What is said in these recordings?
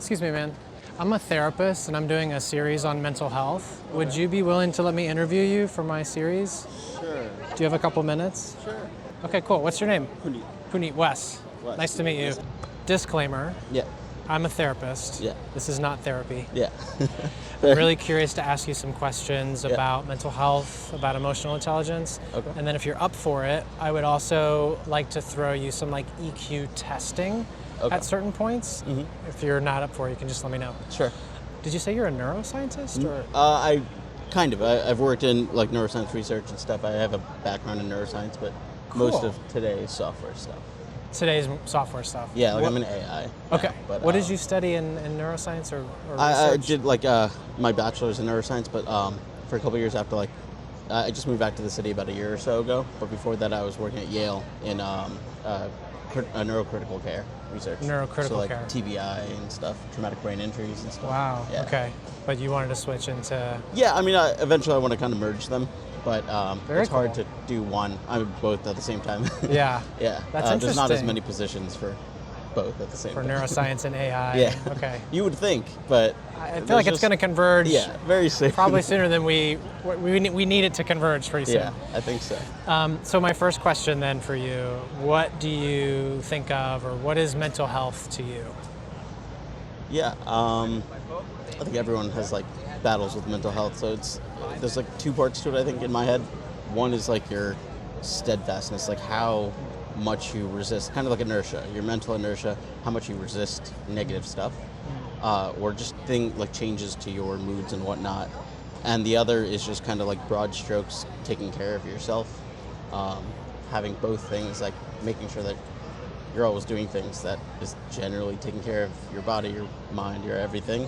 Excuse me, man. I'm a therapist and I'm doing a series on mental health. Okay. Would you be willing to let me interview you for my series? Sure. Do you have a couple minutes? Sure. Okay, cool. What's your name? Puneet. Puneet. Wes. Wes. Nice to meet you. Disclaimer. Yeah. I'm a therapist. Yeah. This is not therapy. Yeah. I'm really curious to ask you some questions Yeah. about mental health, about emotional intelligence. Okay. And then if you're up for it, I would also like to throw you some like EQ testing Okay. at certain points. Mhm. If you're not up for it, you can just let me know. Sure. Did you say you're a neuroscientist or? I kind of. I've worked in like neuroscience research and stuff. I have a background in neuroscience, but most Cool. of today's software stuff. Today's software stuff. Yeah, like What- I'm in AI. Okay. now, but, What did you study in neuroscience or I research? did like my bachelor's in neuroscience, but for a couple years after I just moved back to the city about a year or so ago. But before that, I was working at Yale in neurocritical care research. Neurocritical so, like, care. TBI and stuff, traumatic brain injuries and stuff. Wow. Yeah. Okay. But you wanted to switch into. Yeah, I mean, eventually I want to kind of merge them, but Very it's hard cool. to do one. I mean, both at the same time. Yeah. Yeah. That's There's not as interesting. many positions for both at the same For time. neuroscience and AI. Yeah. Okay. You would think, but I feel like it's going to converge. Yeah, very soon. Probably sooner than we need it to converge pretty soon. Yeah, I think so. So my first question then for you, what do you think of, or what is mental health to you? Yeah, I think everyone has like battles with mental health, so there's like two parts to it. I think in my head, one is like your steadfastness, like how much you resist, kind of like inertia, your mental inertia, how much you resist negative stuff, or just like changes to your moods and whatnot. And the other is just kind of like broad strokes, taking care of yourself, having both things, like making sure that you're always doing things that is generally taking care of your body, your mind, your everything.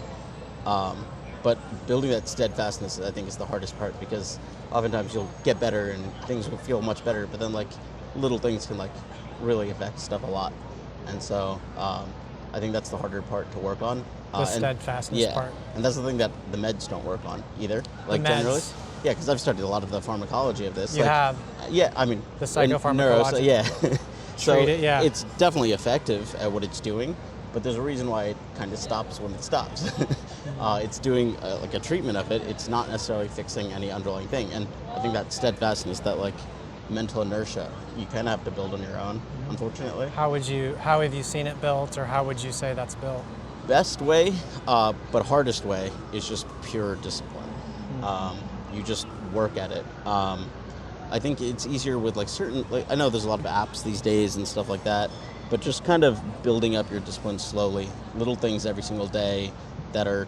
But building that steadfastness, I think, is the hardest part, because oftentimes you'll get better and things will feel much better, but then like little things can like really affect stuff a lot. And so I think that's the harder part to work on. The steadfastness yeah, part. And that's the thing that the meds don't work on either. Like meds. generally. Yeah, because I've studied a lot of the pharmacology of this. You have? Yeah, I mean. The in psychopharmacology. yeah. So Treat it, yeah. it's definitely effective at what it's doing, but there's a reason why it kind of stops when it stops. It's doing like a treatment of it. It's not necessarily fixing any underlying thing. And I think that steadfastness, that like mental inertia, you kind of have to build on your own, unfortunately. How have you seen it built, or how would you say that's built? Best way, but hardest way, is just pure discipline. You just work at it. I think it's easier with like certain, like, I know there's a lot of apps these days and stuff like that, but just kind of building up your discipline slowly, little things every single day that are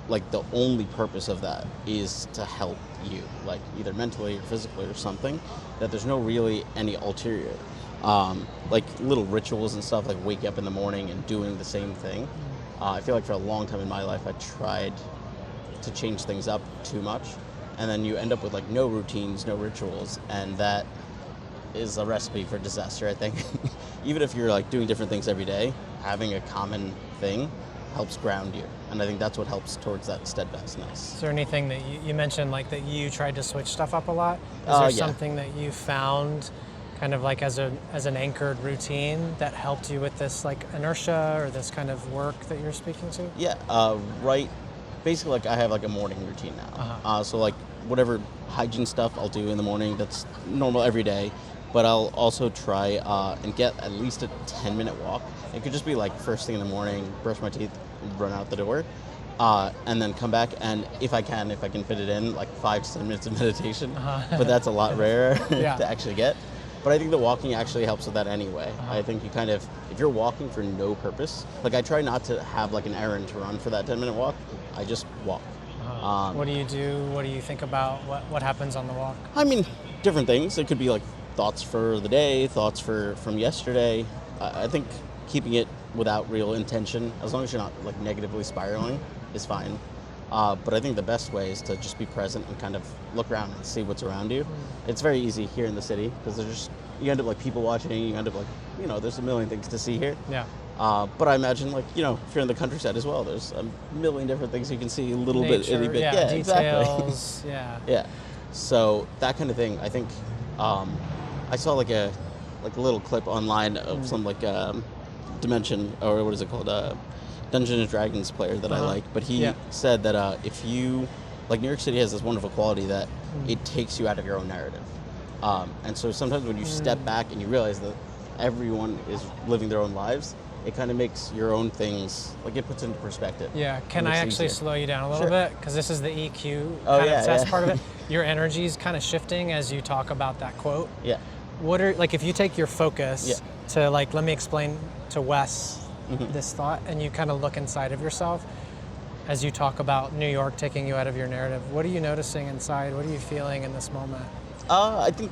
like the only purpose of that is to help you, like either mentally or physically or something, that there's no really any ulterior. Like little rituals and stuff, like waking up in the morning and doing the same thing. I feel like for a long time in my life I tried to change things up too much, and then you end up with like no routines, no rituals, and that is a recipe for disaster, I think. Even if you're like doing different things every day, having a common thing helps ground you, and I think that's what helps towards that steadfastness. Is there anything that you mentioned, like that you tried to switch stuff up a lot? Is there Yeah. something that you found kind of like as an anchored routine that helped you with this like inertia or this kind of work that you're speaking to? Yeah, right. Basically, like I have like a morning routine now. So like whatever hygiene stuff I'll do in the morning, that's normal every day. But I'll also try and get at least a 10-minute walk. It could just be like first thing in the morning, brush my teeth, run out the door, and then come back. And if I can fit it in, like 5 to 10 minutes of meditation. But that's a lot rarer Yeah. to actually get. But I think the walking actually helps with that anyway. I think you kind of, if you're walking for no purpose, like I try not to have like an errand to run for that 10-minute walk. I just walk. What do you do? What do you think about? What happens on the walk? I mean, different things. It could be like thoughts for the day, thoughts from yesterday. I think keeping it without real intention, as long as you're not like negatively spiraling, is fine. But I think the best way is to just be present and kind of look around and see what's around you. It's very easy here in the city because you end up like people watching, you end up like, there's a million things to see here. Yeah. But I imagine like, if you're in the countryside as well, there's a million different things you can see, a little bit, itty bit. Yeah, details. Exactly. Yeah. Yeah. So that kind of thing, I think, I saw like a little clip online of some like dimension, or what is it called? Dungeons and Dragons player that I Uh-huh. like, but he Yeah. said that if you, like, New York City has this wonderful quality that Mm. it takes you out of your own narrative. And so sometimes when you step back and you realize that everyone is living their own lives, it kind of makes your own things, like, it puts into perspective. Yeah, It can I makes it actually easier. slow you down a little Sure. bit? Because this is the EQ Oh, kind yeah, of test yeah. part of it. Your energy's kind of shifting as you talk about that quote. Yeah. What are, like, if you take your focus Yeah. to, like, let me explain to Wes Mhm. this thought, and you kind of look inside of yourself as you talk about New York taking you out of your narrative, what are you noticing inside? What are you feeling in this moment? I think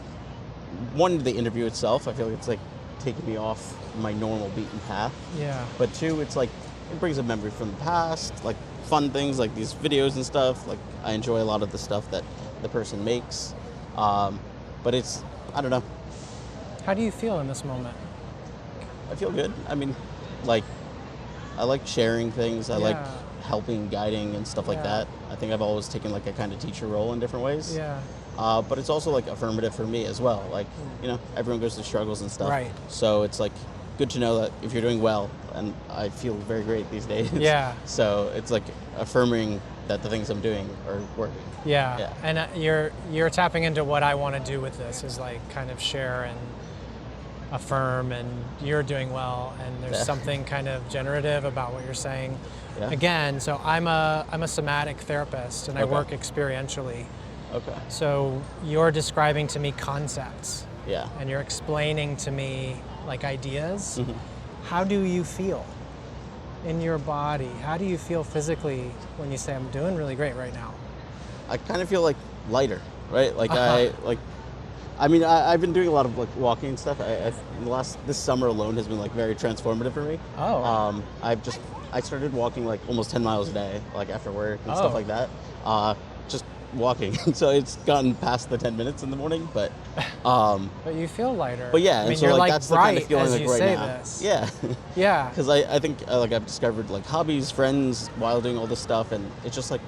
one, the interview itself, I feel like it's like taking me off my normal beaten path. Yeah. But two, it's like it brings a memory from the past, like fun things like these videos and stuff. Like I enjoy a lot of the stuff that the person makes. But it's, I don't know, How do you feel in this moment? I feel good. I mean, like I like sharing things. I like Yeah. helping, guiding, and stuff like Yeah. that. I think I've always taken like a kind of teacher role in different ways. Yeah. But it's also like affirmative for me as well. Like, you know, everyone goes through struggles and stuff. Right. So it's like good to know that if you're doing well, and I feel very great these days. Yeah. So it's like affirming that the things I'm doing are working. Yeah. Yeah. And you're tapping into what I want to do with this is like kind of share and affirm, and you're doing well, and there's Yeah. something kind of generative about what you're saying. Yeah. Again, so I'm a somatic therapist, and I Okay. work experientially. Okay. So you're describing to me concepts, Yeah. and you're explaining to me like ideas. Mhm. How do you feel in your body? How do you feel physically when you say I'm doing really great right now? I kind of feel like lighter, right? Like Uh-huh. I've been doing a lot of like walking and stuff. This summer alone has been like very transformative for me. Oh. I started walking like almost 10 miles a day, like after work and stuff Oh. like that. Just walking. So it's gotten past the 10 minutes in the morning, but But you feel lighter. yeah, I and mean, so you're like like that's the kind of bright feeling as like you right say now. this. Yeah. Yeah. Because I think like I've discovered like hobbies, friends while doing all this stuff, and it's just like,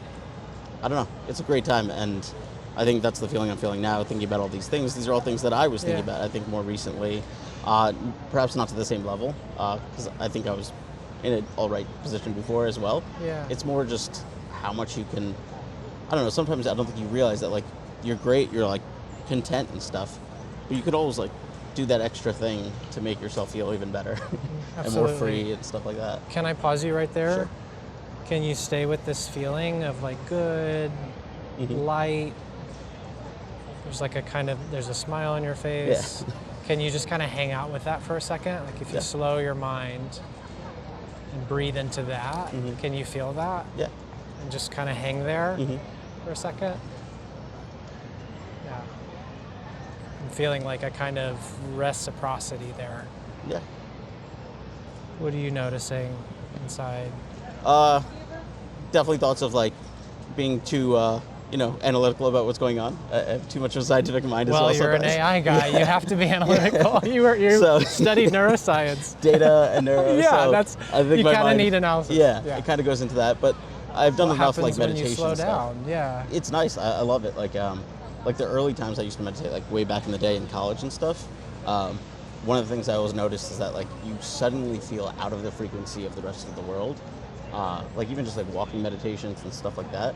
I don't know, it's a great time, and I think that's the feeling I'm feeling now, thinking about all these things. These are all things that I was thinking Yeah. about, I think, more recently. Perhaps not to the same level, because I think I was in an all right position before as well. Yeah. It's more just how much you can, I don't know, sometimes I don't think you realize that, like, you're great, you're, like, content and stuff, but you could always, like, do that extra thing to make yourself feel even better and more Absolutely. free and stuff like that. Can I pause you right there? Sure. Can you stay with this feeling of like good, Mhm. light? There's like there's a smile on your face. Can you just kind of hang out with that for a second? Like if you Yeah. slow your mind and breathe into that, Mhm. can you feel that? Yeah. And just kind of hang there Hmm. for a second? Yeah. I'm feeling like a kind of reciprocity there. Yeah. What are you noticing inside? Definitely thoughts of, like, being too, analytical about what's going on. I have too much of a scientific mind as well. Well, you're an sometimes. AI guy. You have to be analytical. You So- studied neuroscience. Data and neuro. Yeah, so that's I think you my kind of mind- need analysis. Yeah, it kind of goes into that. But I've done What enough happens like when meditation you slow stuff. down? Yeah. It's nice. I love it. Like the early times I used to meditate, like way back in the day in college and stuff. One of the things I always noticed is that like you suddenly feel out of the frequency of the rest of the world. Like even just like walking meditations and stuff like that.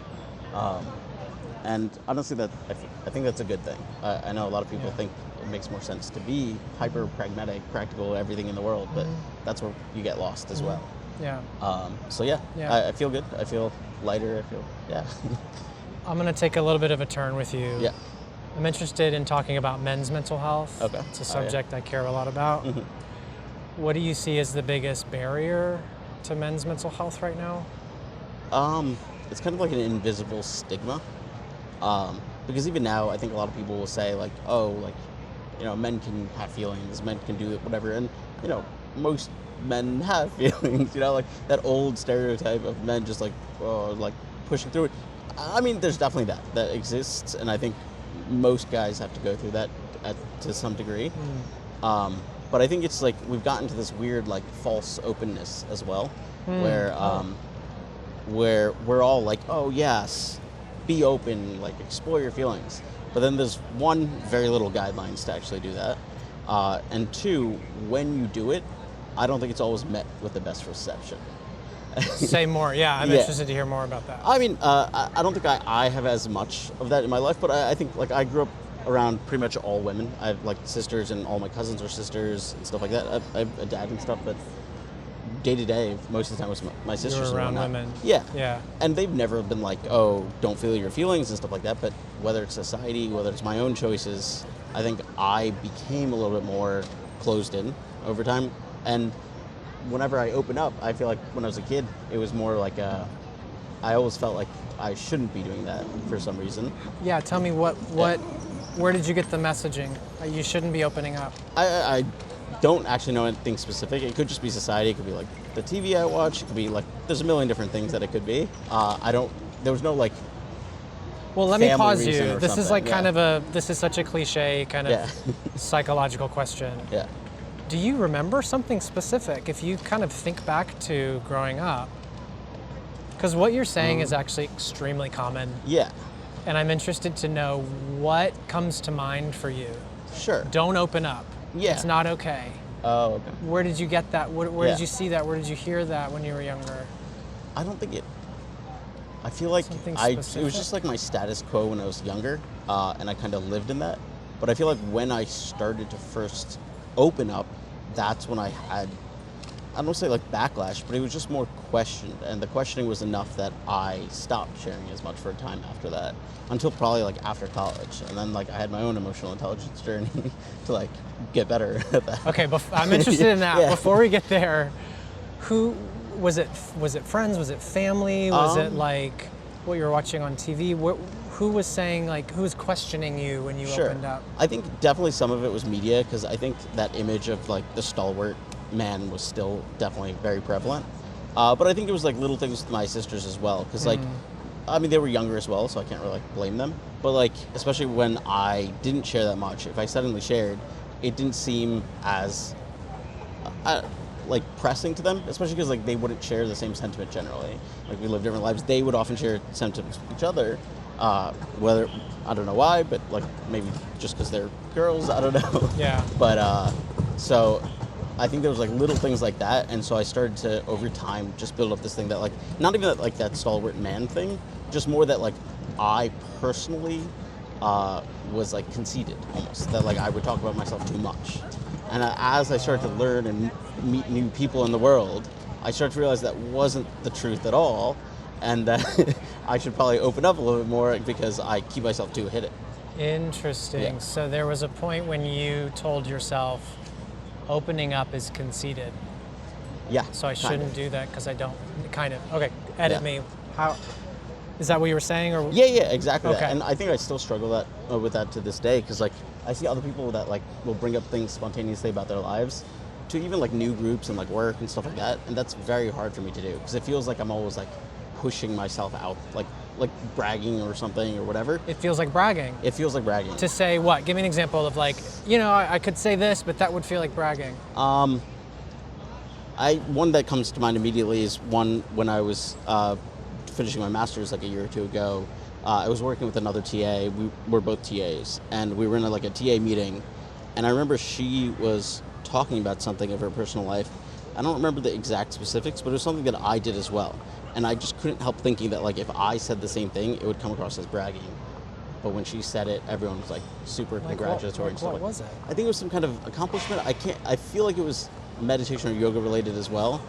And honestly, I think that's a good thing. I know a lot of people Yeah. think it makes more sense to be hyper pragmatic, practical, everything in the world, but that's where you get lost as well. Yeah. So yeah, Yeah. I feel good. I feel lighter. I feel I'm going to take a little bit of a turn with you. yeah. I'm interested in talking about men's mental health. Okay. It's a Oh, yeah. subject I care a lot about. Mhm. What do you see as the biggest barrier to men's mental health right now? It's kind of like an invisible stigma. Because even now, I think a lot of people will say like, oh, like, men can have feelings, men can do it, whatever, and most men have feelings. Like that old stereotype of men just like, oh, like pushing through it. I mean, there's definitely that exists, and I think most guys have to go through that to some degree. But I think it's like we've gotten to this weird like false openness as well, where we're all like, oh yes, be open, like explore your feelings. But then there's one, very little guidelines to actually do that, and two, when you do it, I don't think it's always met with the best reception. Say more. Yeah, I'm Yeah. interested to hear more about that. I mean, I don't think I have as much of that in my life, but I think like I grew up around pretty much all women. I have like sisters, and all my cousins are sisters and stuff like that. I have a dad and stuff, but day to day, most of the time was my sisters. You were and around whatnot. women. Yeah. Yeah. And they've never been like, oh, don't feel your feelings and stuff like that. But whether it's society, whether it's my own choices, I think I became a little bit more closed in over time. And whenever I open up, I feel like when I was a kid, it was more like I always felt like I shouldn't be doing that for some reason. Yeah. Tell me where did you get the messaging? You shouldn't be opening up. I don't actually know anything specific. It could just be society. It could be like the TV I watch. It could be like, there's a million different things that it could be. There was no like, Well, let me family pause reason you. or This is something, like kind of this is such a cliche kind of Yeah. psychological question. yeah. Do you remember something specific if you kind of think back to growing up? Because what you're saying is actually extremely common, Yeah, and I'm interested to know what comes to mind for you. sure. Don't open up. Yeah. It's not okay. Oh, okay. Where did you get that? Where Yeah. did you see that? Where did you hear that when you were younger? I don't think it. I feel like Something it was specific? just like my status quo when I was younger, and I kind of lived in that. But I feel like when I started to first open up, that's when I had, I don't want to say like backlash, but it was just more questioned, and the questioning was enough that I stopped sharing as much for a time after that, until probably like after college, and then like I had my own emotional intelligence journey to like get better at that. Okay, I'm interested in that. Yeah. Before we get there, who was it? Was it friends? Was it family? Was it like what you were watching on TV? Who was saying like who was questioning you when you Sure. opened up? I think definitely some of it was media, because I think that image of like the stalwart man was still definitely very prevalent. But I think it was like little things with my sisters as well, because like, I mean, they were younger as well, so I can't really like blame them. But like, especially when I didn't share that much, if I suddenly shared, it didn't seem as like pressing to them, especially because like they wouldn't share the same sentiment generally. Like we live different lives. They would often share sentiments with each other. Whether, I don't know why, but like maybe just because they're girls, I don't know. Yeah. But so I think there was like little things like that, and so I started to over time just build up this thing that like, not even that, like that stalwart man thing, just more that like I personally was like conceited almost, that like I would talk about myself too much. And as I started to learn and meet new people in the world, I started to realize that wasn't the truth at all, and that I should probably open up a little bit more because I keep myself too hidden. Interesting. Yeah. So there was a point when you told yourself, opening up is conceited. Yeah. So I kind shouldn't of. do that because I don't. Kind of. Okay. Edit Yeah. me. How? Is that what you were saying, or? Yeah, exactly. Okay. That. And I think I still struggle with that to this day, because like I see other people that like will bring up things spontaneously about their lives, to even like new groups and like work and stuff like that, and that's very hard for me to do, because it feels like I'm always like pushing myself out, like bragging or something or whatever. It feels like bragging. It feels like bragging. To say what? Give me an example of like, I could say this, but that would feel like bragging. One that comes to mind immediately is one when I was finishing my master's like a year or two ago. I was working with another TA. We were both TAs, and we were in like a TA meeting, and I remember she was talking about something of her personal life. I don't remember the exact specifics, but it was something that I did as well. And I just couldn't help thinking that like if I said the same thing, it would come across as bragging. But when she said it, everyone was like super congratulatory and stuff. What was it? I think it was some kind of accomplishment. I feel like it was meditation or yoga related as well,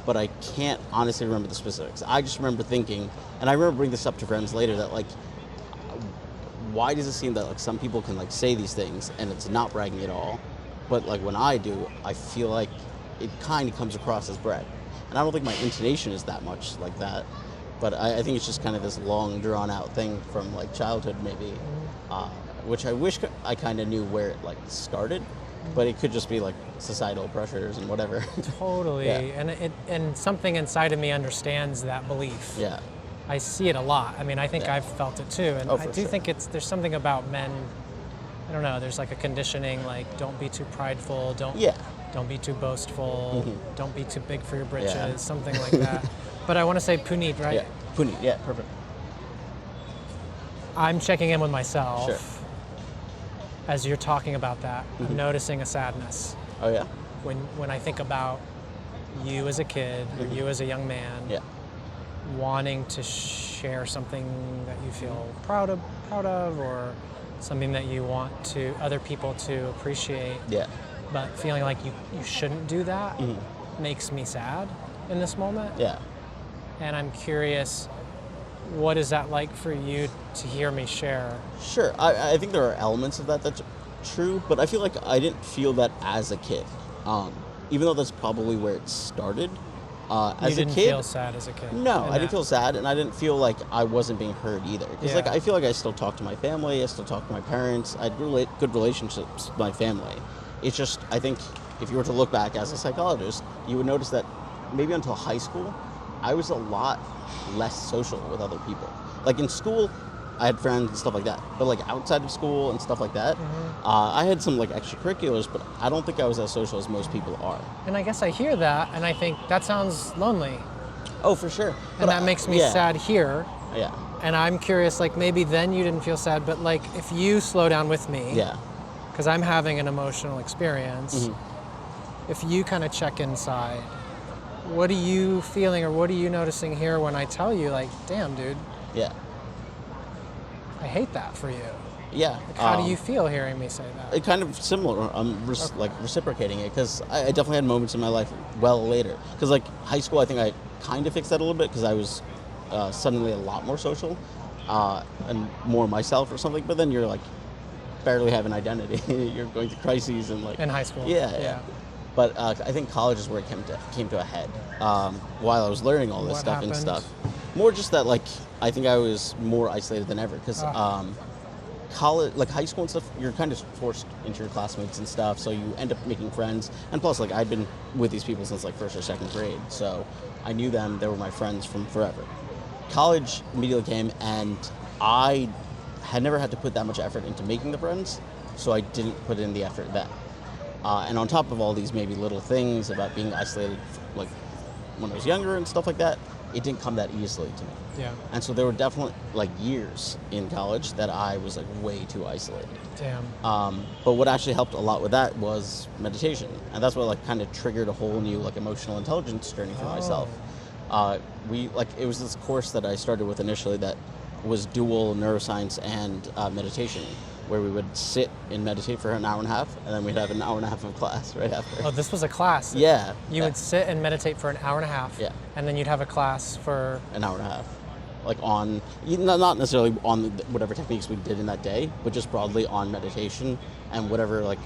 but I can't honestly remember the specifics. I just remember thinking, and I remember bringing this up to friends later, that like, why does it seem that like some people can like say these things and it's not bragging at all, but like when I do, I feel like it kind of comes across as brag. And I don't think my intonation is that much like that, but I think it's just kind of this long drawn out thing from like childhood maybe, which I wish I kind of knew where it like started, but it could just be like societal pressures and whatever. Totally. Yeah. And something inside of me understands that belief. Yeah. I see it a lot. I mean, I think Yeah. I've felt it too. And Oh, I for do sure. think there's something about men, I don't know, there's like a conditioning, like don't be too prideful, don't be too boastful, don't be too big for your britches, Yeah. something like that. But I want to say Puneet, right? Yeah. Puneet. Yeah. Perfect. I'm checking in with myself. Sure. As you're talking about that, I'm noticing a sadness Oh yeah. when I think about you as a kid, or you as a young man, Yeah. wanting to share something that you feel proud of, or something that you want to other people to appreciate, Yeah. but feeling like you shouldn't do that makes me sad in this moment. Yeah. And I'm curious, what is that like for you to hear me share? Sure. I think there are elements of that that's true, but I feel like I didn't feel that as a kid. Even though that's probably where it started. As You didn't a kid, feel sad as a kid? no, in I didn't that- feel sad, and I didn't feel like I wasn't being heard either. Because like Yeah. I feel like I still talk to my family, I still talk to my parents. I had good relationships with my family. It's just I think if you were to look back as a psychologist, you would notice that maybe until high school, I was a lot less social with other people. Like in school, I had friends and stuff like that. But like outside of school and stuff like that, I had some like extracurriculars, but I don't think I was as social as most people are. And I guess I hear that, and I think that sounds lonely. Oh, for sure. And that makes me yeah, sad here. Yeah. And I'm curious, like maybe then you didn't feel sad, but like if you slow down with me, Yeah. because I'm having an emotional experience, if you kind of check inside, what are you feeling or what are you noticing here when I tell you, like, damn, dude, Yeah. I hate that for you? Yeah. Like, how do you feel hearing me say that? It kind of similar. I'm like reciprocating it because I definitely had moments in my life well later. Because like high school, I think I kind of fixed that a little bit because I was suddenly a lot more social and more myself or something. But then you're like barely have an identity. You're going through crises and like In high school? Yeah. Yeah. But I think college is where it came to a head. While I was learning all this What stuff and happened? stuff, more just that like I think I was more isolated than ever because. College, like high school and stuff, you're kind of forced into your classmates and stuff, so you end up making friends. And plus, like I'd been with these people since like first or second grade, so I knew them. They were my friends from forever. College immediately came, and I had never had to put that much effort into making the friends, so I didn't put in the effort then. And on top of all these maybe little things about being isolated, like when I was younger and stuff like that, it didn't come that easily to me. Yeah. And so there were definitely like years in college that I was like way too isolated. Damn. But what actually helped a lot with that was meditation, and that's what like kind of triggered a whole new like emotional intelligence journey for myself. It was this course that I started with initially that was dual neuroscience and meditation, where we would sit and meditate for an hour and a half, and then we'd have an hour and a half of class right after. Oh, this was a class? Yeah. You would sit and meditate for an hour and a half, Yeah. and then you'd have a class for... An hour and a half. Like on, not necessarily on whatever techniques we did in that day, but just broadly on meditation and whatever like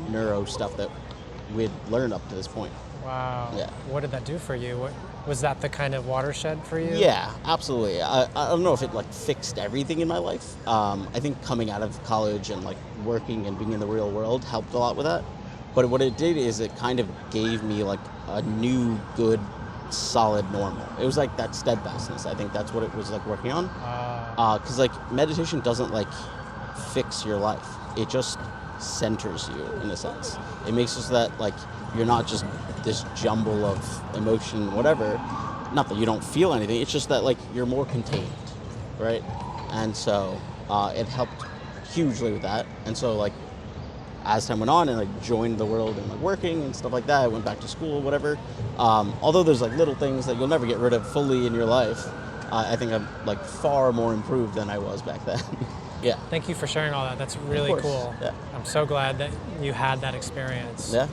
neuro stuff that we'd learned up to this point. Wow. Yeah. What did that do for you? Was that the kind of watershed for you? Yeah, absolutely. I don't know if it like fixed everything in my life. I think coming out of college and like working and being in the real world helped a lot with that. But what it did is it kind of gave me like a new good solid normal. It was like that steadfastness. I think that's what it was like working on. Because like meditation doesn't like fix your life. It just centers you in a sense. It makes it so that like you're not just this jumble of emotion, whatever. Not that you don't feel anything. It's just that like you're more contained, right? And so it helped hugely with that. And so like as time went on and like joined the world and like working and stuff like that, I went back to school, whatever. Although there's like little things that you'll never get rid of fully in your life, I think I'm like far more improved than I was back then. Yeah. Thank you for sharing all that. That's really course. cool. Yeah. I'm so glad that you had that experience. Yeah.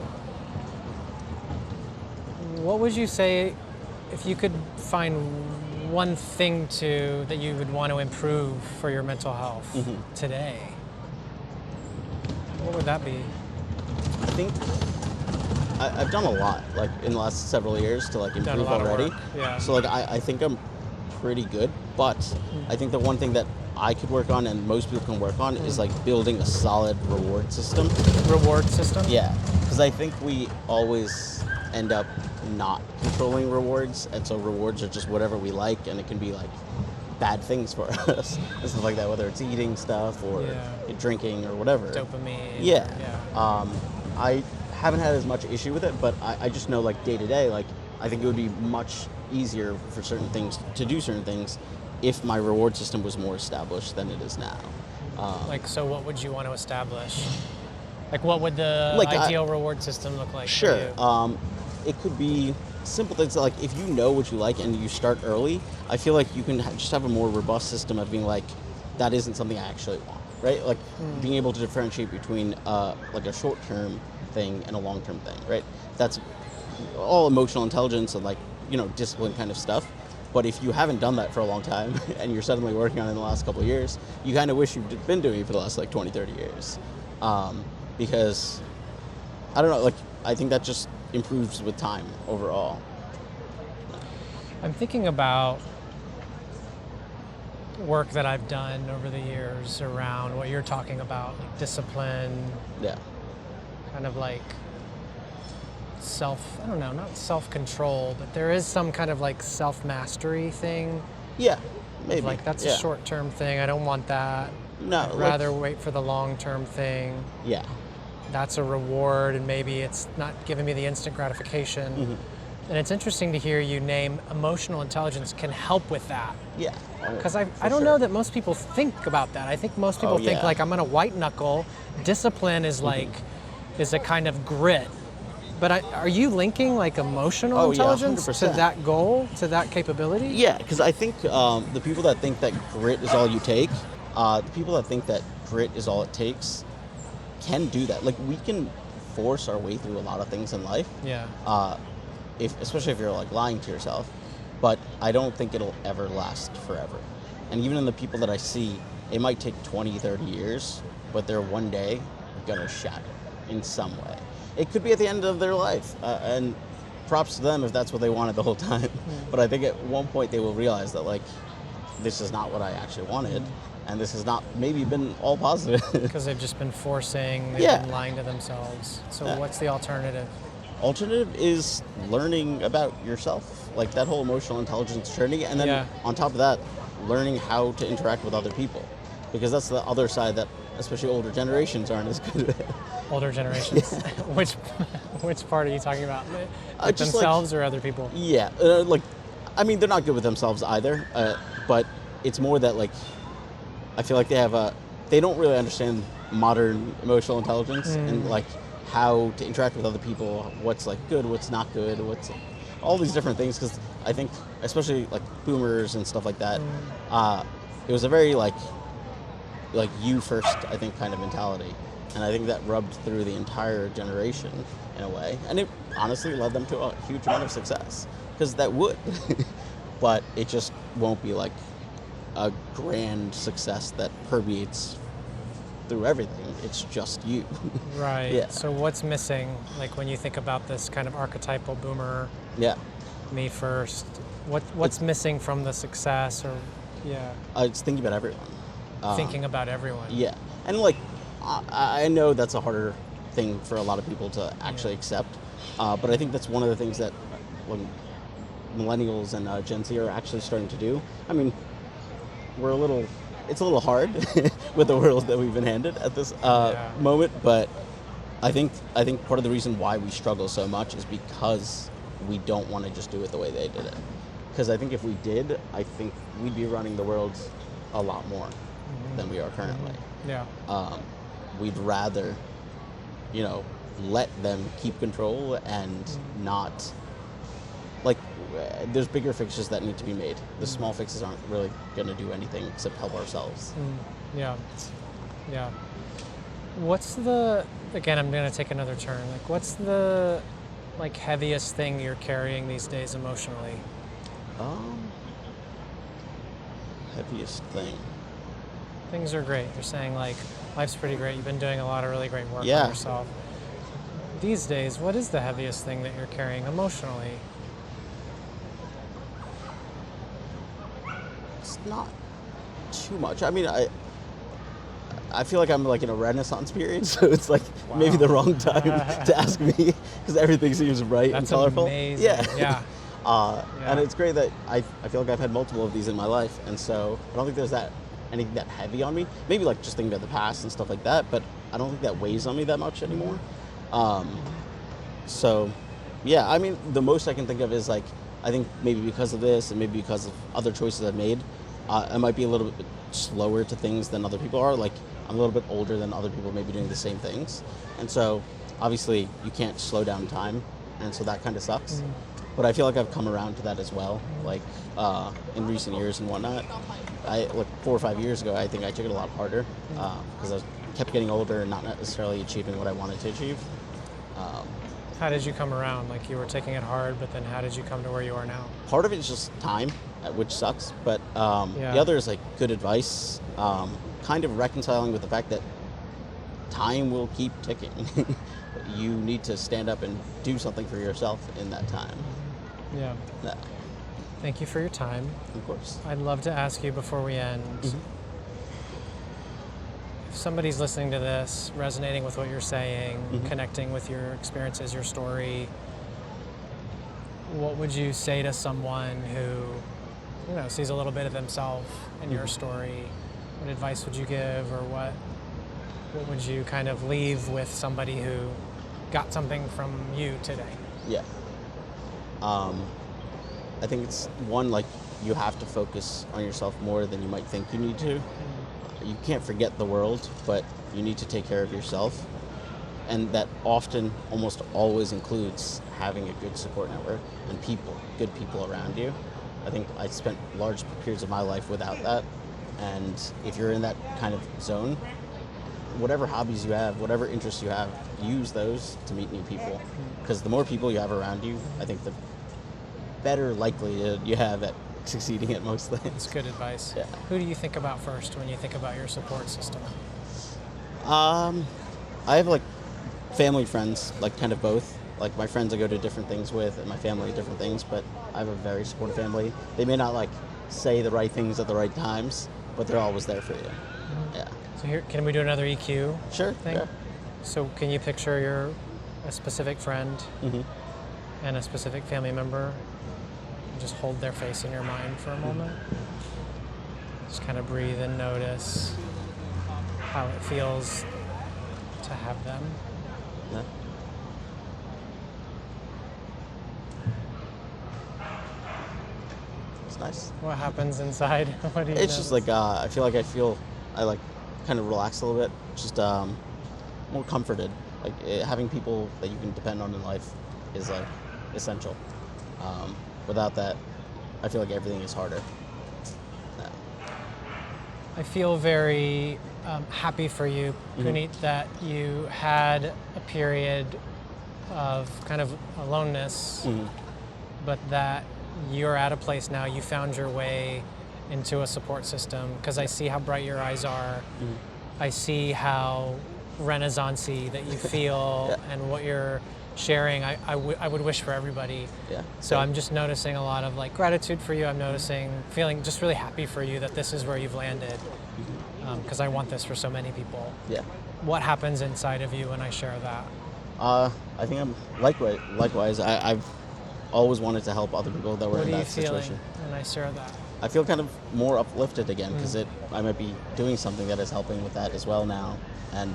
What would you say if you could find one thing that you would want to improve for your mental health today? What would that be? I think I've done a lot, like in the last several years, to like Done a improve lot of already. work, yeah. So like I think I'm pretty good, but I think the one thing that I could work on and most people can work on is like building a solid reward system. Reward system? Yeah, because I think we always end up not controlling rewards, and so rewards are just whatever we like, and it can be like bad things for us and stuff like that, whether it's eating stuff or drinking or whatever. Dopamine. Yeah. Yeah. I haven't had as much issue with it, but I just know like day to day, like I think it would be much easier for certain things to do certain things if my reward system was more established than it is now. So what would you want to establish? Like what would the Like, ideal reward system look like for Sure. you? It could be simple things like if you know what you like and you start early, I feel like you can just have a more robust system of being like, that isn't something I actually want, right? Like being able to differentiate between like a short-term thing and a long-term thing, right? That's all emotional intelligence and like, discipline kind of stuff. But if you haven't done that for a long time and you're suddenly working on it in the last couple of years, you kind of wish you'd been doing it for the last like 20, 30 years. Because, I don't know, like, I think that just improves with time overall. I'm thinking about work that I've done over the years around what you're talking about, like discipline, Yeah. kind of like I don't know, not self-control, but there is some kind of like self-mastery thing. Yeah, maybe. Like that's yeah. a short-term thing. I don't want that. No, I'd rather wait for the long-term thing. Yeah. That's a reward, and maybe it's not giving me the instant gratification. Mm-hmm. And it's interesting to hear you name emotional intelligence can help with that. Yeah. Because I don't know that most people think about that. I think most people think yeah. like I'm gonna white knuckle. Discipline is like is a kind of grit. But are you linking like emotional intelligence to 100%. that goal, to that capability? Yeah, because I think the people that think that grit is all you take, the people that think that grit is all it takes, can do that. Like we can force our way through a lot of things in life. Yeah. Especially if you're like lying to yourself, but I don't think it'll ever last forever. And even in the people that I see, it might take 20, 30 years, but they're one day gonna shatter in some way. It could be at the end of their life, and props to them if that's what they wanted the whole time. But I think at one point they will realize that like, this is not what I actually wanted, and this has not maybe been all positive. Because they've just been forcing, they've been lying to themselves. So what's the alternative? Alternative is learning about yourself, like that whole emotional intelligence journey, and then on top of that, learning how to interact with other people, because that's the other side that especially older generations aren't as good at. Older generations? Which part are you talking about? Like themselves or other people? Yeah, I mean, they're not good with themselves either, but it's more that like, I feel like they don't really understand modern emotional intelligence and like how to interact with other people, what's like good, what's not good, what's all these different things. Because I think, especially like boomers and stuff like that, it was a very like you first, I think, kind of mentality. And I think that rubbed through the entire generation in a way. And it honestly led them to a huge amount of success. Because that would. But it just won't be like a grand success that permeates through everything. It's just you. Right. Yeah. So what's missing, like when you think about this kind of archetypal boomer, me first, what's missing from the success or, it's thinking about everyone. Thinking about everyone. Yeah. And like, I know that's a harder thing for a lot of people to actually accept, but I think that's one of the things that when millennials and Gen Z are actually starting to do. I mean, it's a little hard with the world that we've been handed at this moment, but I think part of the reason why we struggle so much is because we don't want to just do it the way they did it. Because I think if we did, I think we'd be running the world a lot more than we are currently. Yeah. We'd rather, let them keep control and not, like, there's bigger fixes that need to be made. The small fixes aren't really going to do anything except help ourselves. Yeah. What's again, I'm going to take another turn. Like, what's the, like, heaviest thing you're carrying these days emotionally? Heaviest thing. Things are great. You're saying, like, life's pretty great. You've been doing a lot of really great work on yourself. These days, what is the heaviest thing that you're carrying emotionally? It's not too much. I mean, I feel like I'm like in a Renaissance period, so it's like maybe the wrong time to ask me because everything seems bright and colorful. Amazing. Yeah. And it's great that I feel like I've had multiple of these in my life, and so I don't think there's anything that heavy on me. Maybe like just thinking about the past and stuff like that, but I don't think that weighs on me that much anymore. So, yeah, I mean, the most I can think of is like, I think maybe because of this and maybe because of other choices I've made, I might be a little bit slower to things than other people are. Like, I'm a little bit older than other people maybe doing the same things. And so, obviously, you can't slow down time, and so that kind of sucks. but I feel like I've come around to that as well. Like in recent years and whatnot, like 4 or 5 years ago, I think I took it a lot harder because I kept getting older and not necessarily achieving what I wanted to achieve. How did you come around? Like you were taking it hard, but then how did you come to where you are now? Part of it is just time, which sucks, but the other is like good advice, kind of reconciling with the fact that time will keep ticking. You need to stand up and do something for yourself in that time. Yeah. Thank you for your time. Of course. I'd love to ask you before we end, if somebody's listening to this, resonating with what you're saying, connecting with your experiences, your story, what would you say to someone who, sees a little bit of themselves in your story? What advice would you give, or what would you kind of leave with somebody who got something from you today? Yeah. I think it's one, like, you have to focus on yourself more than you might think you need to. You can't forget the world, but you need to take care of yourself. And that often, almost always includes having a good support network and good people around you. I think I spent large periods of my life without that. And if you're in that kind of zone, whatever hobbies you have, whatever interests you have, use those to meet new people. Because the more people you have around you, I think the better likelihood you have at succeeding at most things. That's good advice. Yeah. Who do you think about first when you think about your support system? I have like family, friends, like kind of both. Like my friends I go to different things with, and my family different things, but I have a very supportive family. They may not like say the right things at the right times, but they're always there for you. Yeah. So here, can we do another EQ Sure. thing? Yeah. So can you picture a specific friend and a specific family member? Just hold their face in your mind for a moment. Just kind of breathe and notice how it feels to have them. Yeah. It's nice. What happens inside? What do you It's just notice? like I like kind of relax a little bit, just more comforted. Like having people that you can depend on in life is like essential. Without that, I feel like everything is harder. Yeah. I feel very happy for you, Puneet, that you had a period of kind of aloneness, but that you're at a place now, you found your way into a support system, because I see how bright your eyes are. I see how renaissance-y that you feel and what you're sharing. I would wish for everybody. Yeah. So I'm just noticing a lot of like gratitude for you. I'm noticing, feeling just really happy for you that this is where you've landed, because I want this for so many people. Yeah. What happens inside of you when I share that? I think I'm likewise. I've always wanted to help other people that were What in are you that feeling situation. when I share that? I feel kind of more uplifted again because I might be doing something that is helping with that as well now, and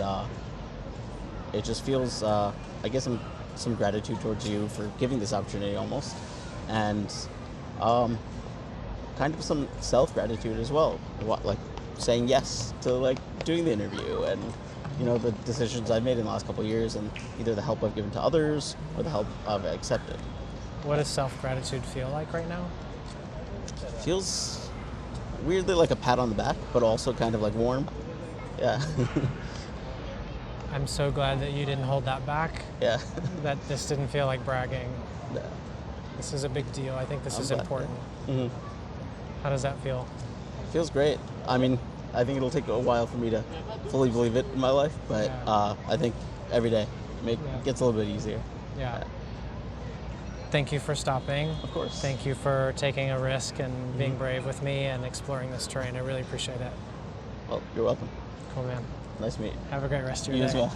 it just feels. I guess some gratitude towards you for giving this opportunity almost, and kind of some self-gratitude as well. Like saying yes to like doing the interview and the decisions I've made in the last couple of years, and either the help I've given to others or the help I've accepted. What does self-gratitude feel like right now? Feels weirdly like a pat on the back, but also kind of like warm. Yeah. I'm so glad that you didn't hold that back. Yeah. That this didn't feel like bragging. Yeah. This is a big deal. I think this I'm is glad, important. yeah. How does that feel? Feels great. I mean, I think it'll take a while for me to fully believe it in my life, but I think every day gets a little bit easier. Yeah. Thank you for stopping. Of course. Thank you for taking a risk and being brave with me and exploring this terrain. I really appreciate it. Well, you're welcome. Cool, man. Nice to meet you. Have a great rest of your You day. as well.